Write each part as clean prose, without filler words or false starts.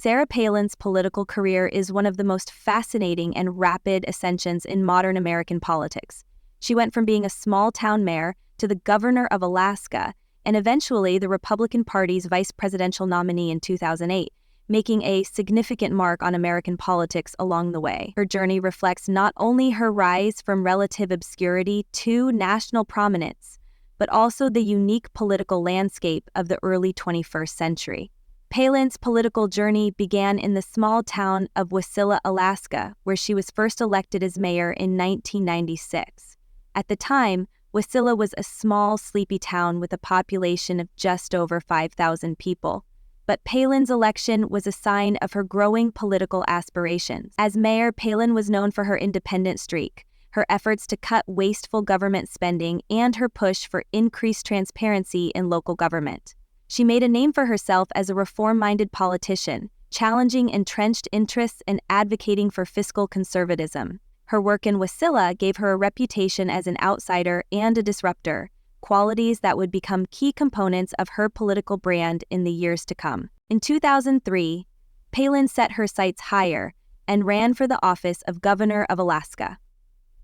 Sarah Palin's political career is one of the most fascinating and rapid ascensions in modern American politics. She went from being a small-town mayor to the governor of Alaska and eventually the Republican Party's vice presidential nominee in 2008, making a significant mark on American politics along the way. Her journey reflects not only her rise from relative obscurity to national prominence, but also the unique political landscape of the early 21st century. Palin's political journey began in the small town of Wasilla, Alaska, where she was first elected as mayor in 1996. At the time, Wasilla was a small, sleepy town with a population of just over 5,000 people. But Palin's election was a sign of her growing political aspirations. As mayor, Palin was known for her independent streak, her efforts to cut wasteful government spending, and her push for increased transparency in local government. She made a name for herself as a reform-minded politician, challenging entrenched interests and advocating for fiscal conservatism. Her work in Wasilla gave her a reputation as an outsider and a disruptor, qualities that would become key components of her political brand in the years to come. In 2003, Palin set her sights higher and ran for the office of Governor of Alaska.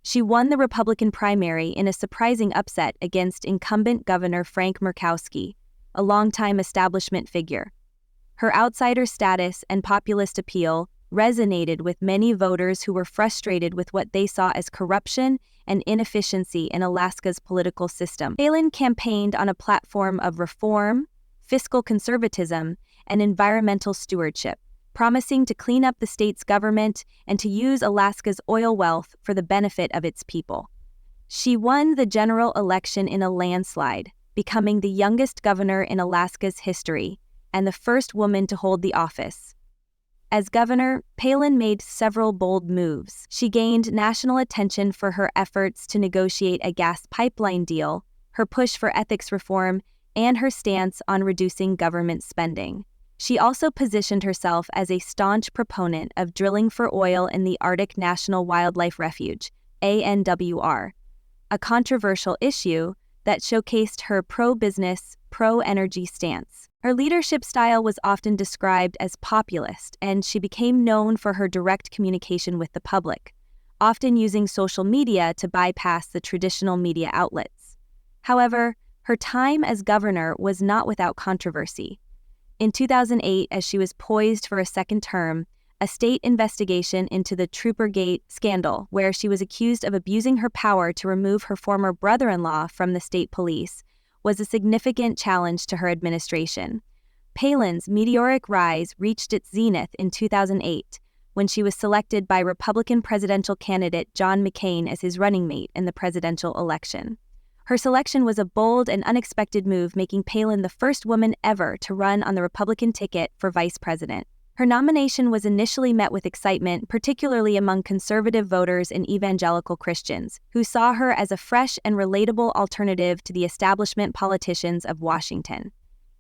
She won the Republican primary in a surprising upset against incumbent Governor Frank Murkowski, a longtime establishment figure. Her outsider status and populist appeal resonated with many voters who were frustrated with what they saw as corruption and inefficiency in Alaska's political system. Palin campaigned on a platform of reform, fiscal conservatism, and environmental stewardship, promising to clean up the state's government and to use Alaska's oil wealth for the benefit of its people. She won the general election in a landslide, becoming the youngest governor in Alaska's history and the first woman to hold the office. As governor, Palin made several bold moves. She gained national attention for her efforts to negotiate a gas pipeline deal, her push for ethics reform, and her stance on reducing government spending. She also positioned herself as a staunch proponent of drilling for oil in the Arctic National Wildlife Refuge, ANWR, a controversial issue that showcased her pro-business, pro-energy stance. Her leadership style was often described as populist, and she became known for her direct communication with the public, often using social media to bypass the traditional media outlets. However, her time as governor was not without controversy. In 2008, as she was poised for a second term, a state investigation into the Troopergate scandal, where she was accused of abusing her power to remove her former brother-in-law from the state police, was a significant challenge to her administration. Palin's meteoric rise reached its zenith in 2008, when she was selected by Republican presidential candidate John McCain as his running mate in the presidential election. Her selection was a bold and unexpected move, making Palin the first woman ever to run on the Republican ticket for vice president. Her nomination was initially met with excitement, particularly among conservative voters and evangelical Christians, who saw her as a fresh and relatable alternative to the establishment politicians of Washington.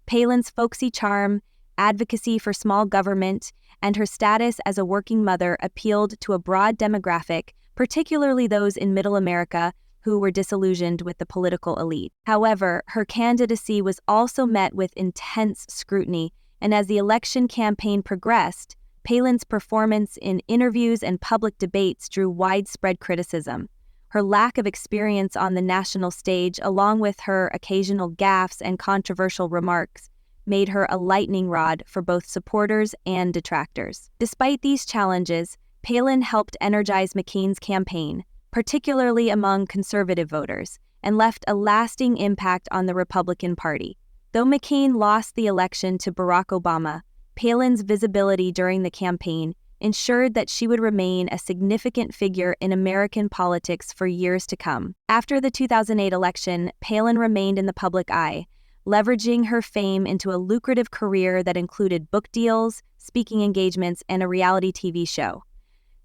Palin's folksy charm, advocacy for small government, and her status as a working mother appealed to a broad demographic, particularly those in Middle America who were disillusioned with the political elite. However, her candidacy was also met with intense scrutiny, and as the election campaign progressed, Palin's performance in interviews and public debates drew widespread criticism. Her lack of experience on the national stage, along with her occasional gaffes and controversial remarks, made her a lightning rod for both supporters and detractors. Despite these challenges, Palin helped energize McCain's campaign, particularly among conservative voters, and left a lasting impact on the Republican Party. Though McCain lost the election to Barack Obama, Palin's visibility during the campaign ensured that she would remain a significant figure in American politics for years to come. After the 2008 election, Palin remained in the public eye, leveraging her fame into a lucrative career that included book deals, speaking engagements, and a reality TV show.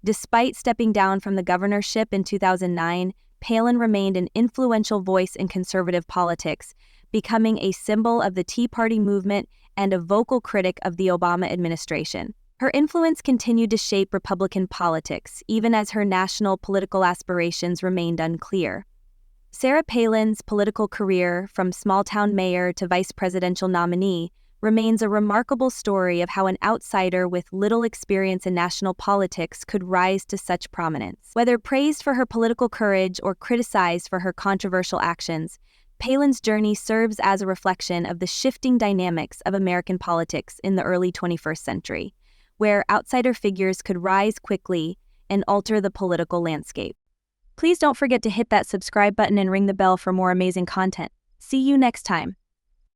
Despite stepping down from the governorship in 2009, Palin remained an influential voice in conservative politics, becoming a symbol of the Tea Party movement and a vocal critic of the Obama administration. Her influence continued to shape Republican politics, even as her national political aspirations remained unclear. Sarah Palin's political career, from small-town mayor to vice presidential nominee, remains a remarkable story of how an outsider with little experience in national politics could rise to such prominence. Whether praised for her political courage or criticized for her controversial actions, Palin's journey serves as a reflection of the shifting dynamics of American politics in the early 21st century, where outsider figures could rise quickly and alter the political landscape. Please don't forget to hit that subscribe button and ring the bell for more amazing content. See you next time.